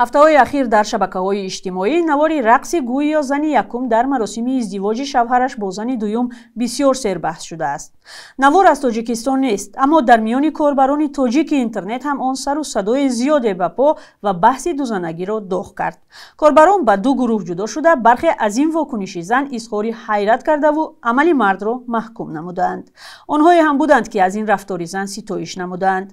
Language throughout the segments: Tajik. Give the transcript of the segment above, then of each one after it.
ҳафтаҳои ахир дар шабакаҳои иҷтимоӣ навори рақси гӯё зани якум дар маросими издивоҷи шавҳараш бо зани дуюм бисёр сербаҳс шудааст. Навор аз Тоҷикистон нест, аммо дар миёни корбарони тоҷики интернет ҳам он сару садои зиёде ба по ва баҳси дузанагиро доғ кард. Корбарон ба ду гурӯҳ ҷудо шуда бархе аз ин вокуниши зан изҳори ҳайрат кардаву амали мардро маҳкум намуданд. онҳое ҳам буданд, ки аз ин рафтори зан ситоиш намуданд.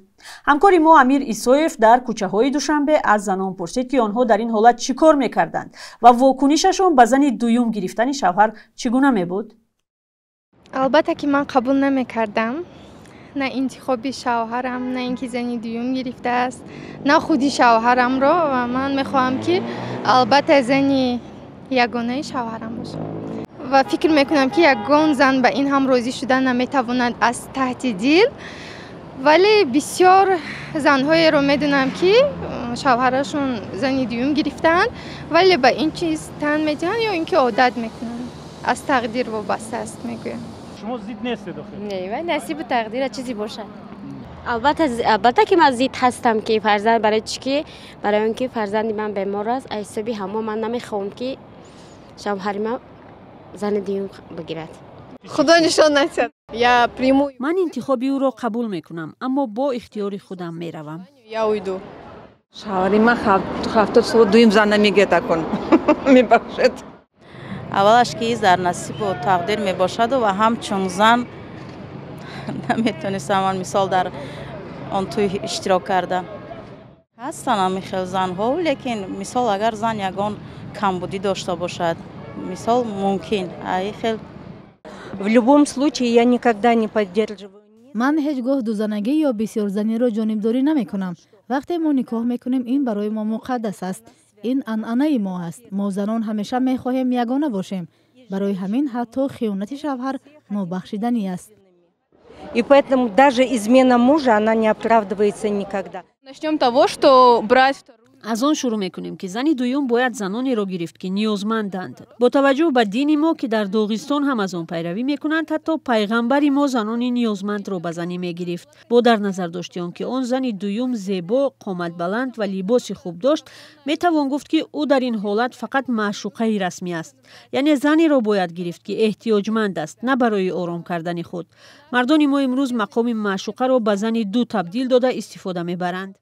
ҳамкори мо Амир Исоев дар кӯчаҳои Душанбе аз занон пурсид, ки онҳо дар ин ҳолат чӣ кор мекарданд ва вокунишашон ба зани дуюм гирифтани шавҳар чӣ гуна мебуд? албатта ки ман қабул намекардам. на интихоби шавҳарам, на ин ки зани дуюм гирифтааст, на худи шавҳарамро, ва ман мехоҳам ки албатта зани ягонаи шавҳарам бошам. ва фикр мекунам ки ягон зан ба ин ҳам розӣ шуда наметавонад аз таҳти дил. вале бисёр занҳоеро медонам ки шавҳарашон зани дуюм гирифтаанд, вале ба ин чиз тан медиҳанд ё ин ки одат мекунанд. аз тақдир вобаста аст мегӯям. шумо зид нестед охир? Не, вай насибу тақдира чизи бошад. албатта ки ман зид ҳастам ки фарзанд барои чӣ ки барои он ки фарзанди ман бемор аст, аз ҳисоби ҳамо ман намехоҳам ки шавҳари ман зани дуюм бигирад. худо нишон надиҳад. Я приму. ман интихоби ӯро қабул мекунам, аммо бо ихтиёри худам меравам. Я уйду. шавҳари ман 70 сол дуюм зан намегирад акун. мебахшед. аввалаш ки дар насибу тақдир мебошаду ва ҳамчун зан наметонистам ман мисол дар он туй иштирок кардан. ҳастанд ҳамин занҳо, лекин мисол агар зан ягон камбудӣ дошта бошад, мисол мумкин хел. В любом случае я никогда не поддерживаю. ман ҳеҷ гоҳ дузанагӣ ё бисёрзаниро ҷонибдорӣ намекунам. вақте мо никоҳ мекунем, ин барои мо муқаддас аст. ин анъанаи мо аст. мо занон ҳамеша мехоҳем ягона бошем. барои ҳамин ҳатто хиёнати шавҳар нобахшиданӣ аст. И поэтому даже измена мужа, она не оправдывается никогда. Начнем того, что брать аз он шурӯъ мекунем, ки зани дуюм бояд занонеро гирифт, ки ниёзманданд. бо таваҷҷӯҳ ба дини мо, ки дар Доғистон ҳам аз он пайравӣ мекунанд, ҳатто пайғамбари мо занони ниёзмандро ба занӣ мегирифт. бо дар назар дошти он, ки он зани дуюм зебо, қоматбаланд ва либоси хуб дошт, метавон гуфт, ки ӯ дар ин ҳолат фақат маъшуқаи расмӣ аст. яъне занеро бояд гирифт, ки эҳтиёҷманд аст, на барои ором кардани худ. мардони мо имрӯз мақоми маъшуқаро ба зани ду табдил дода истифода мебаранд.